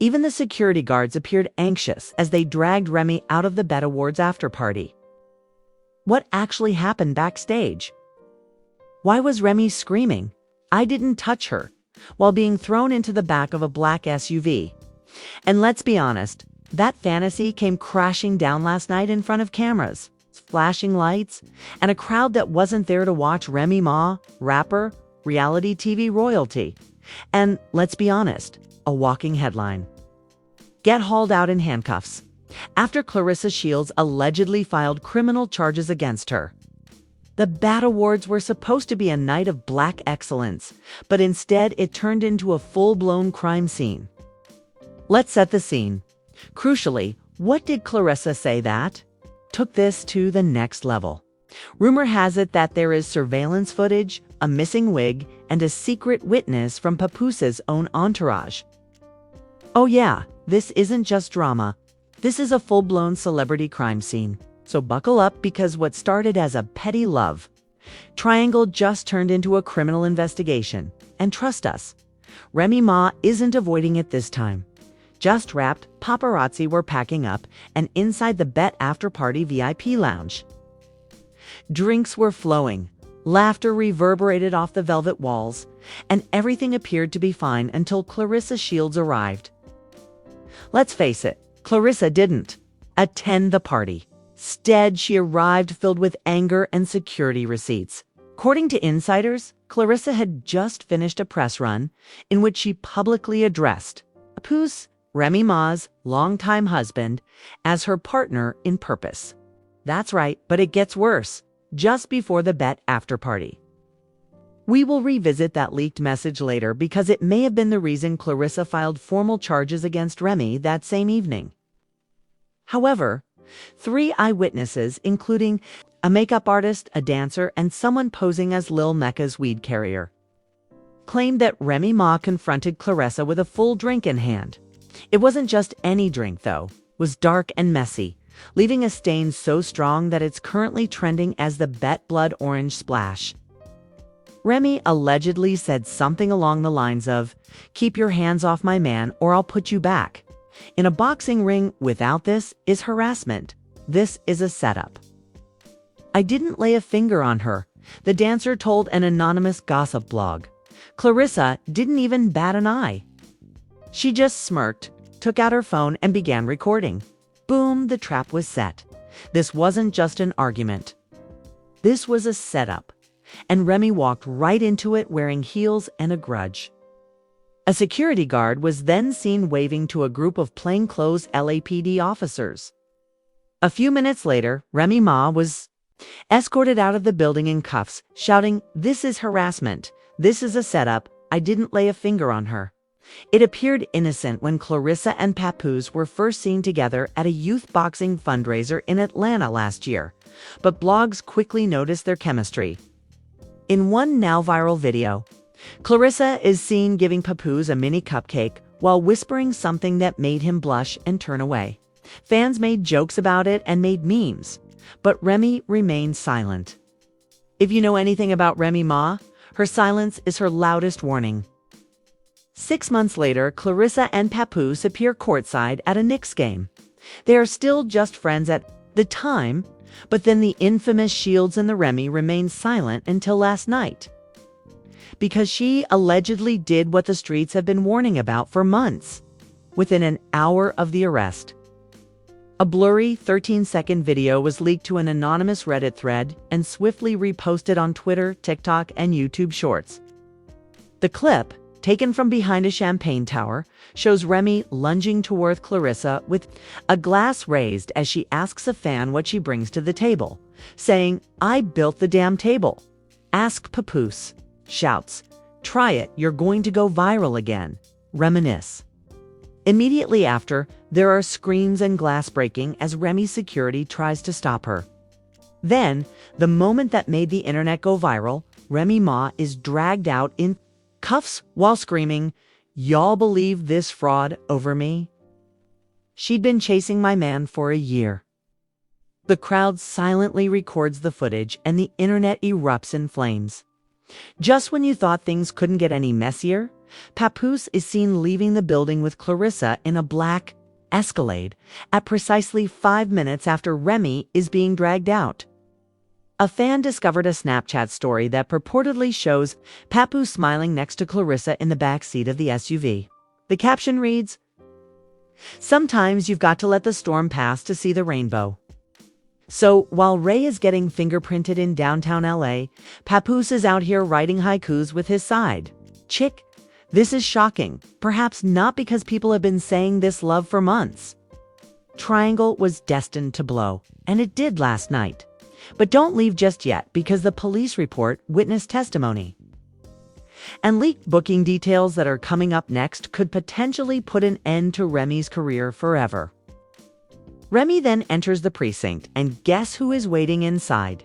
Even the security guards appeared anxious as they dragged Remy out of the Bet Awards after-party. What actually happened backstage? Why was Remy screaming, "I didn't touch her," while being thrown into the back of a black SUV? And let's be honest, that fantasy came crashing down last night in front of cameras, flashing lights, and a crowd that wasn't there to watch Remy Ma, rapper, reality TV royalty. And let's be honest, a walking headline. Get hauled out in handcuffs after Claressa Shields allegedly filed criminal charges against her. The BAT Awards were supposed to be a night of black excellence, but instead it turned into a full-blown crime scene. Let's set the scene. Crucially, what did Claressa say that took this to the next level? Rumor has it that there is surveillance footage, a missing wig, and a secret witness from Papooses' own entourage. Oh yeah, this isn't just drama. This is a full-blown celebrity crime scene. So buckle up, because what started as a petty love triangle just turned into a criminal investigation. And trust us, Remy Ma isn't avoiding it this time. Just wrapped, paparazzi were packing up, and inside the Bet after-party VIP lounge, drinks were flowing, laughter reverberated off the velvet walls, and everything appeared to be fine until Claressa Shields arrived. Let's face it, Claressa didn't attend the party. Instead, she arrived filled with anger and security receipts. According to insiders, Claressa had just finished a press run in which she publicly addressed Papoose, Remy Ma's longtime husband, as her partner in purpose. That's right, but it gets worse. Just before the Bet after-party. We will revisit that leaked message later, because it may have been the reason Claressa filed formal charges against Remy that same evening. However, 3 eyewitnesses, including a makeup artist, a dancer, and someone posing as Lil Mecca's weed carrier, claimed that Remy Ma confronted Claressa with a full drink in hand. It wasn't just any drink, though. It was dark and messy, leaving a stain so strong that it's currently trending as the Bet Blood Orange Splash. Remy allegedly said something along the lines of, "Keep your hands off my man or I'll put you back." In a boxing ring, without this is harassment. This is a setup. "I didn't lay a finger on her," the dancer told an anonymous gossip blog. Claressa didn't even bat an eye. She just smirked, took out her phone, and began recording. Boom, the trap was set. This wasn't just an argument. This was a setup, and Remy walked right into it wearing heels and a grudge. A security guard was then seen waving to a group of plainclothes LAPD officers. A few minutes later, Remy Ma was escorted out of the building in cuffs, shouting, "This is harassment. This is a setup. I didn't lay a finger on her." It appeared innocent when Claressa and Papoose were first seen together at a youth boxing fundraiser in Atlanta last year, but blogs quickly noticed their chemistry. In one now viral video, Claressa is seen giving Papoose a mini cupcake while whispering something that made him blush and turn away. Fans made jokes about it and made memes, but Remy remained silent. If you know anything about Remy Ma, her silence is her loudest warning. 6 months later, Claressa and Papoose appear courtside at a Knicks game. They are still just friends at the time, but then the infamous Shields and the Remy remained silent until last night, because she allegedly did what the streets have been warning about for months. Within an hour of the arrest, a blurry 13-second video was leaked to an anonymous Reddit thread and swiftly reposted on Twitter, TikTok, and YouTube Shorts. The clip, taken from behind a champagne tower, shows Remy lunging toward Claressa with a glass raised as she asks a fan what she brings to the table, saying, "I built the damn table." "Ask Papoose," shouts. "Try it, you're going to go viral again." Reminisce. Immediately after, there are screams and glass breaking as Remy's security tries to stop her. Then, the moment that made the internet go viral, Remy Ma is dragged out in cuffs while screaming, "Y'all believe this fraud over me? She'd been chasing my man for a year." The crowd silently records the footage and the internet erupts in flames. Just when you thought things couldn't get any messier, Papoose is seen leaving the building with Claressa in a black Escalade at precisely 5 minutes after Remy is being dragged out. A fan discovered a Snapchat story that purportedly shows Papoose smiling next to Claressa in the back seat of the SUV. The caption reads, "Sometimes you've got to let the storm pass to see the rainbow." So, while Ray is getting fingerprinted in downtown LA, Papoose is out here writing haikus with his side chick. This is shocking, perhaps not because people have been saying this love for months. Triangle was destined to blow, and it did last night. But don't leave just yet, because the police report witness testimony and leaked booking details that are coming up next could potentially put an end to Remy's career forever. Remy then enters the precinct, and guess who is waiting inside?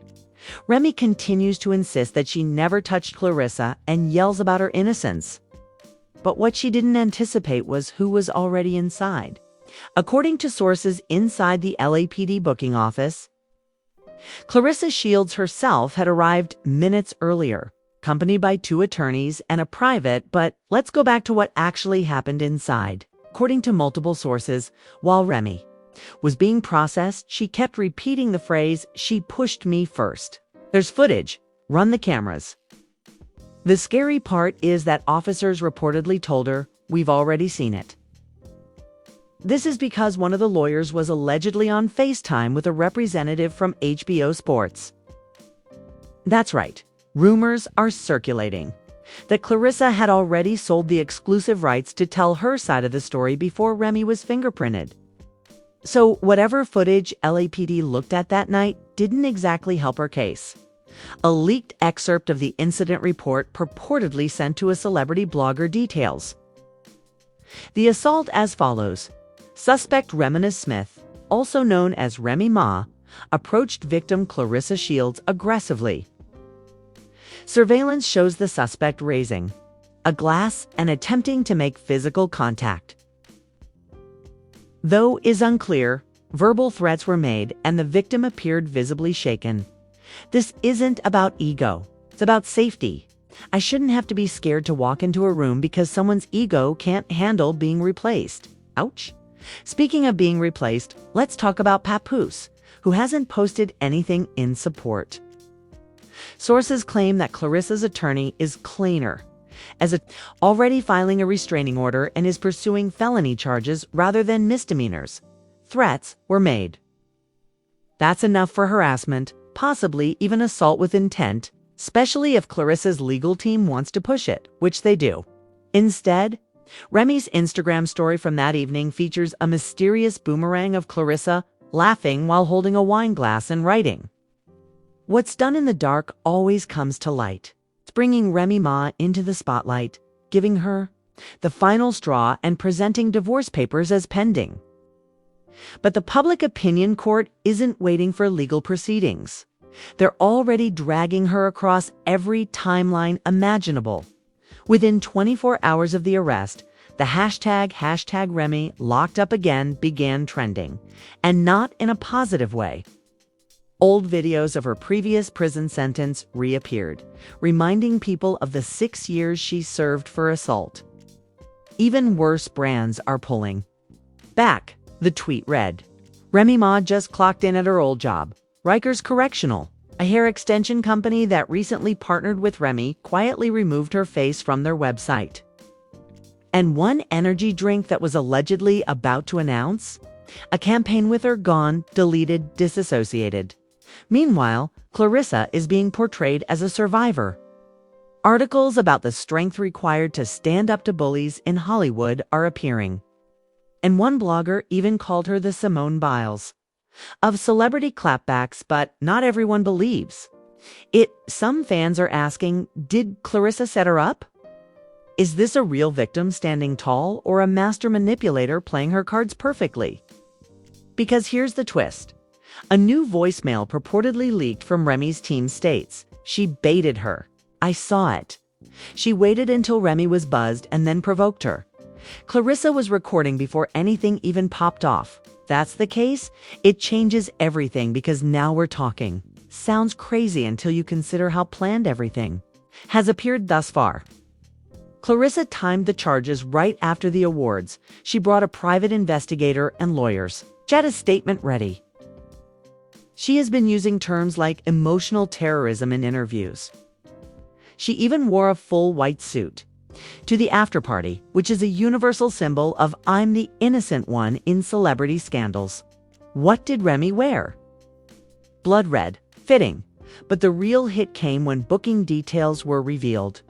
Remy continues to insist that she never touched Claressa and yells about her innocence. But what she didn't anticipate was who was already inside. According to sources inside the LAPD booking office, Claressa Shields herself had arrived minutes earlier, accompanied by 2 attorneys and a private. But let's go back to what actually happened inside. According to multiple sources, while Remy was being processed, she kept repeating the phrase, "She pushed me first." There's footage. Run the cameras. The scary part is that officers reportedly told her, "We've already seen it." This is because one of the lawyers was allegedly on FaceTime with a representative from HBO Sports. That's right. Rumors are circulating that Claressa had already sold the exclusive rights to tell her side of the story before Remy was fingerprinted. So whatever footage LAPD looked at that night didn't exactly help her case. A leaked excerpt of the incident report purportedly sent to a celebrity blogger details the assault as follows. Suspect Remy Smith, also known as Remy Ma, approached victim Claressa Shields aggressively. Surveillance shows the suspect raising a glass and attempting to make physical contact. Though is unclear, verbal threats were made and the victim appeared visibly shaken. This isn't about ego. It's about safety. I shouldn't have to be scared to walk into a room because someone's ego can't handle being replaced. Ouch. Speaking of being replaced, let's talk about Papoose, who hasn't posted anything in support. Sources claim that Claressa's attorney is cleaner, already filing a restraining order and is pursuing felony charges rather than misdemeanors. Threats were made. That's enough for harassment, possibly even assault with intent, especially if Claressa's legal team wants to push it, which they do. Instead, Remy's Instagram story from that evening features a mysterious boomerang of Claressa laughing while holding a wine glass and writing. What's done in the dark always comes to light. It's bringing Remy Ma into the spotlight, giving her the final straw and presenting divorce papers as pending. But the public opinion court isn't waiting for legal proceedings. They're already dragging her across every timeline imaginable. Within 24 hours of the arrest, the hashtag Remy locked up again began trending, and not in a positive way. Old videos of her previous prison sentence reappeared, reminding people of the 6 years she served for assault. Even worse brands are pulling back. The tweet read, "Remy Ma just clocked in at her old job, Rikers Correctional." A hair extension company that recently partnered with Remy quietly removed her face from their website. And one energy drink that was allegedly about to announce a campaign with her gone, deleted, disassociated. Meanwhile, Claressa is being portrayed as a survivor. Articles about the strength required to stand up to bullies in Hollywood are appearing. And one blogger even called her the Simone Biles of celebrity clapbacks, but not everyone believes it. Some fans are asking, did Claressa set her up? Is this a real victim standing tall or a master manipulator playing her cards perfectly? Because here's the twist. A new voicemail purportedly leaked from Remy's team states, "She baited her. I saw it. She waited until Remy was buzzed and then provoked her. Claressa was recording before anything even popped off." That's the case, it changes everything because now we're talking. Sounds crazy until you consider how planned everything has appeared thus far. Claressa timed the charges right after the awards. She brought a private investigator and lawyers. She had a statement ready. She has been using terms like emotional terrorism in interviews. She even wore a full white suit to the after-party, which is a universal symbol of "I'm the innocent one" in celebrity scandals. What did Remy wear? Blood red, fitting, but the real hit came when booking details were revealed.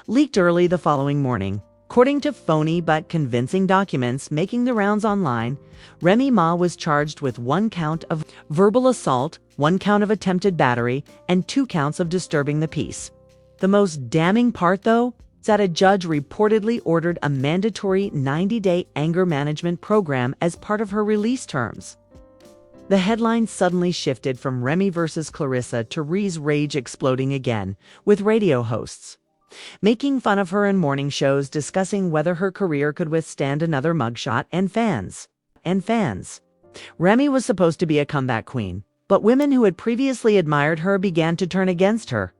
Leaked early the following morning, according to phony but convincing documents making the rounds online, Remy Ma was charged with 1 count of verbal assault, 1 count of attempted battery, and 2 counts of disturbing the peace. The most damning part, though, is that a judge reportedly ordered a mandatory 90-day anger management program as part of her release terms. The headline suddenly shifted from Remy versus Claressa to Ree's rage exploding again, with radio hosts making fun of her in morning shows, discussing whether her career could withstand another mugshot, and fans. Remy was supposed to be a comeback queen, but women who had previously admired her began to turn against her.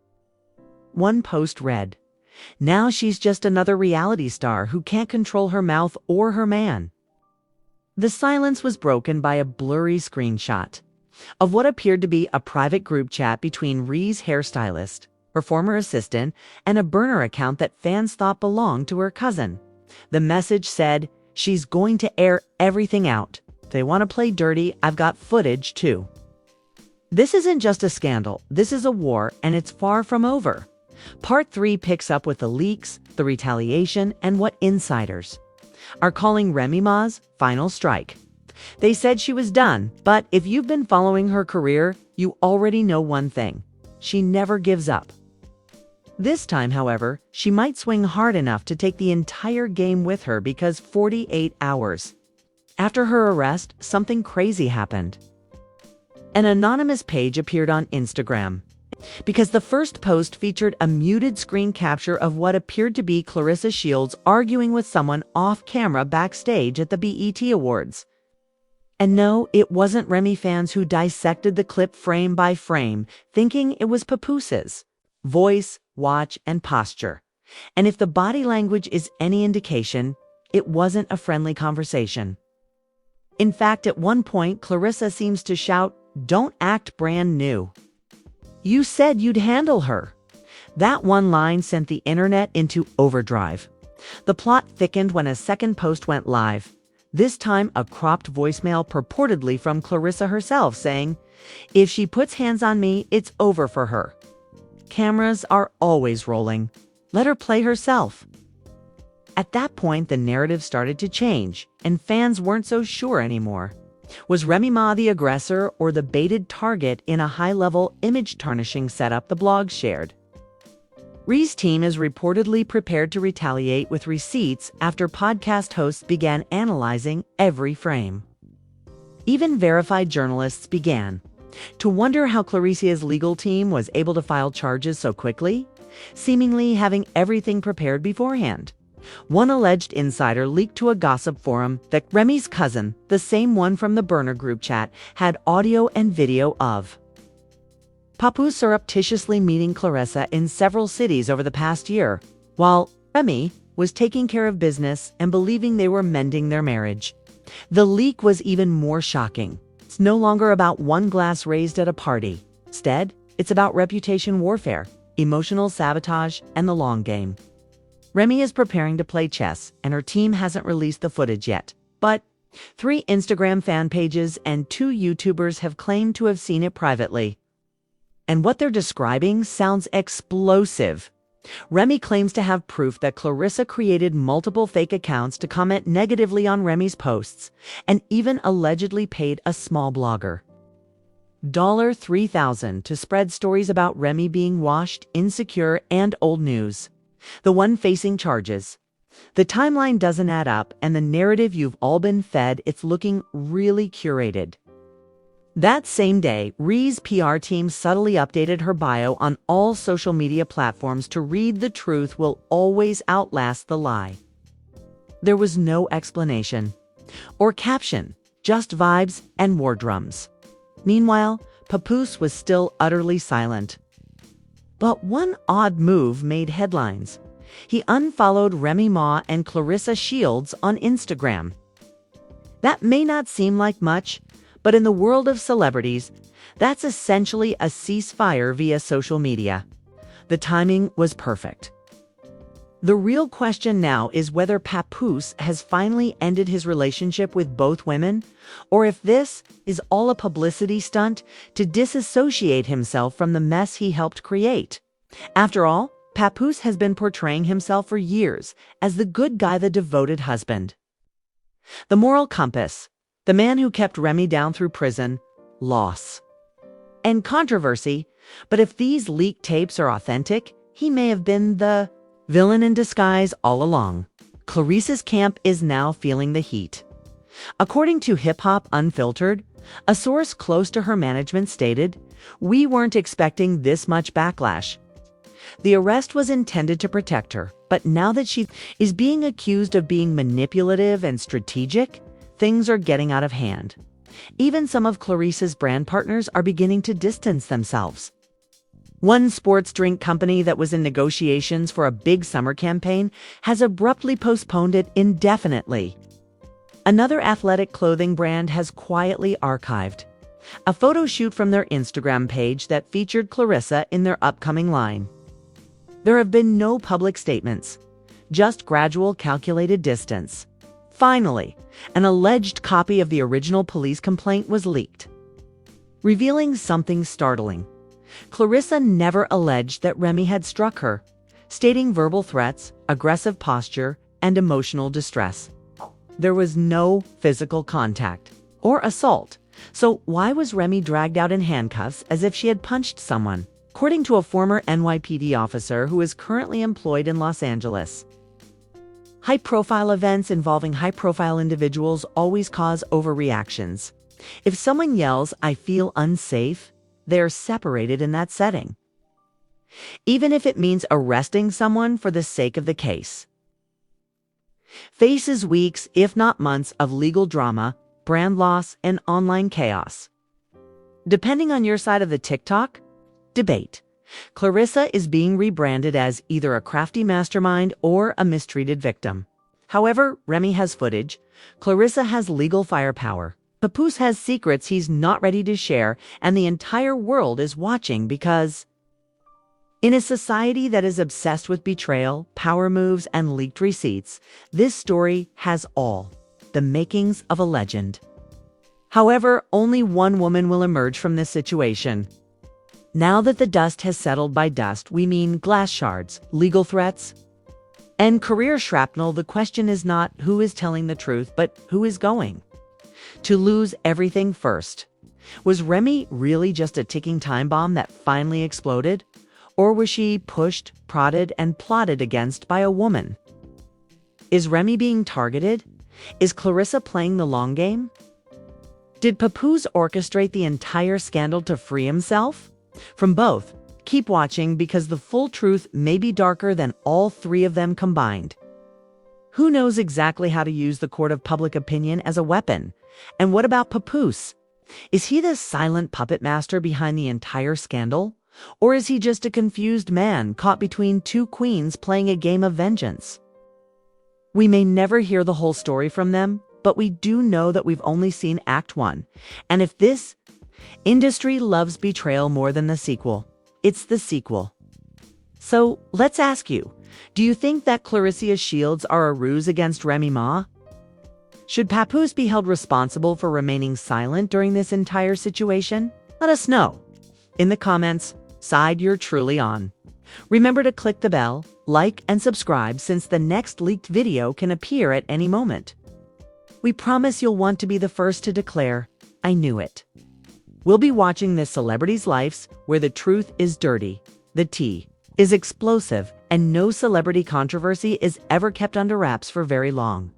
One post read, "Now she's just another reality star who can't control her mouth or her man." The silence was broken by a blurry screenshot of what appeared to be a private group chat between Ree's hairstylist, her former assistant, and a burner account that fans thought belonged to her cousin. The message said, "She's going to air everything out. If they want to play dirty, I've got footage too." This isn't just a scandal, this is a war, and it's far from over. Part 3 picks up with the leaks, the retaliation, and what insiders are calling Remy Ma's final strike. They said she was done, but if you've been following her career, you already know one thing: she never gives up. This time, however, she might swing hard enough to take the entire game with her, because 48 hours after her arrest, something crazy happened. An anonymous page appeared on Instagram because the first post featured a muted screen capture of what appeared to be Claressa Shields arguing with someone off camera backstage at the BET Awards. And no, it wasn't Remy fans who dissected the clip frame by frame, thinking it was Papooses' voice, watch, and posture. And if the body language is any indication, it wasn't a friendly conversation. In fact, at one point, Claressa seems to shout, "Don't act brand new. You said you'd handle her." That one line sent the internet into overdrive. The plot thickened when a second post went live, this time a cropped voicemail purportedly from Claressa herself saying, "If she puts hands on me, it's over for her. Cameras are always rolling. Let her play herself." At that point, the narrative started to change, and fans weren't so sure anymore. Was Remy Ma the aggressor or the baited target in a high-level image-tarnishing setup the blog shared? Ree's team is reportedly prepared to retaliate with receipts after podcast hosts began analyzing every frame. Even verified journalists began to wonder how Claressa's legal team was able to file charges so quickly, seemingly having everything prepared beforehand. One alleged insider leaked to a gossip forum that Remy's cousin, the same one from the burner group chat, had audio and video of Papoose surreptitiously meeting Claressa in several cities over the past year, while Remy was taking care of business and believing they were mending their marriage. The leak was even more shocking. It's no longer about one glass raised at a party. Instead, it's about reputation warfare, emotional sabotage, and the long game. Remy is preparing to play chess, and her team hasn't released the footage yet. But 3 Instagram fan pages and 2 YouTubers have claimed to have seen it privately. And what they're describing sounds explosive. Remy claims to have proof that Claressa created multiple fake accounts to comment negatively on Remy's posts, and even allegedly paid a small blogger $3,000 to spread stories about Remy being washed, insecure, and old news. The one facing charges. The timeline doesn't add up, and the narrative you've all been fed, it's looking really curated. That same day, Ree's PR team subtly updated her bio on all social media platforms to read "The truth will always outlast the lie." There was no explanation or caption, just vibes and war drums. Meanwhile, Papoose was still utterly silent. But one odd move made headlines. He unfollowed Remy Ma and Claressa Shields on Instagram. That may not seem like much, but in the world of celebrities, that's essentially a ceasefire via social media. The timing was perfect. The real question now is whether Papoose has finally ended his relationship with both women, or if this is all a publicity stunt to disassociate himself from the mess he helped create. After all, Papoose has been portraying himself for years as the good guy, the devoted husband. The moral compass, the man who kept Remy down through prison, loss, and controversy. But if these leaked tapes are authentic, he may have been the villain in disguise all along. Claressa's camp is now feeling the heat. According to Hip Hop Unfiltered, a source close to her management stated, "We weren't expecting this much backlash. The arrest was intended to protect her, but now that she is being accused of being manipulative and strategic, things are getting out of hand. Even some of Claressa's brand partners are beginning to distance themselves." One sports drink company that was in negotiations for a big summer campaign has abruptly postponed it indefinitely. Another athletic clothing brand has quietly archived a photo shoot from their Instagram page that featured Claressa in their upcoming line. There have been no public statements, just gradual calculated distance. Finally, an alleged copy of the original police complaint was leaked, revealing something startling. Claressa never alleged that Remy had struck her, stating verbal threats, aggressive posture, and emotional distress. There was no physical contact or assault, so why was Remy dragged out in handcuffs as if she had punched someone? According to a former NYPD officer who is currently employed in Los Angeles, high-profile events involving high-profile individuals always cause overreactions. If someone yells, "I feel unsafe," they're separated in that setting, even if it means arresting someone for the sake of the case. Faces weeks, if not months, of legal drama, brand loss, and online chaos. Depending on your side of the TikTok debate, Claressa is being rebranded as either a crafty mastermind or a mistreated victim. However, Remy has footage, Claressa has legal firepower, Papoose has secrets he's not ready to share, and the entire world is watching because, in a society that is obsessed with betrayal, power moves, and leaked receipts, this story has all the makings of a legend. However, only one woman will emerge from this situation. Now that the dust has settled, by dust we mean glass shards, legal threats, and career shrapnel, the question is not who is telling the truth, but who is going to lose everything first. Was Remy really just a ticking time bomb that finally exploded? Or was she pushed, prodded, and plotted against by a woman? Is Remy being targeted? Is Claressa playing the long game? Did Papoose orchestrate the entire scandal to free himself? From both, keep watching because the full truth may be darker than all three of them combined. Who knows exactly how to use the court of public opinion as a weapon? And what about Papoose? Is he the silent puppet master behind the entire scandal? Or is he just a confused man caught between two queens playing a game of vengeance? We may never hear the whole story from them, but we do know that we've only seen Act 1. And if this industry loves betrayal more than the sequel, it's the sequel. So let's ask you, do you think that Claressa Shields are a ruse against Remy Ma? Should Papoose be held responsible for remaining silent during this entire situation? Let us know in the comments, side you're truly on. Remember to click the bell, like, and subscribe since the next leaked video can appear at any moment. We promise you'll want to be the first to declare, "I knew it." We'll be watching this celebrity's lives where the truth is dirty, the tea is explosive, and no celebrity controversy is ever kept under wraps for very long.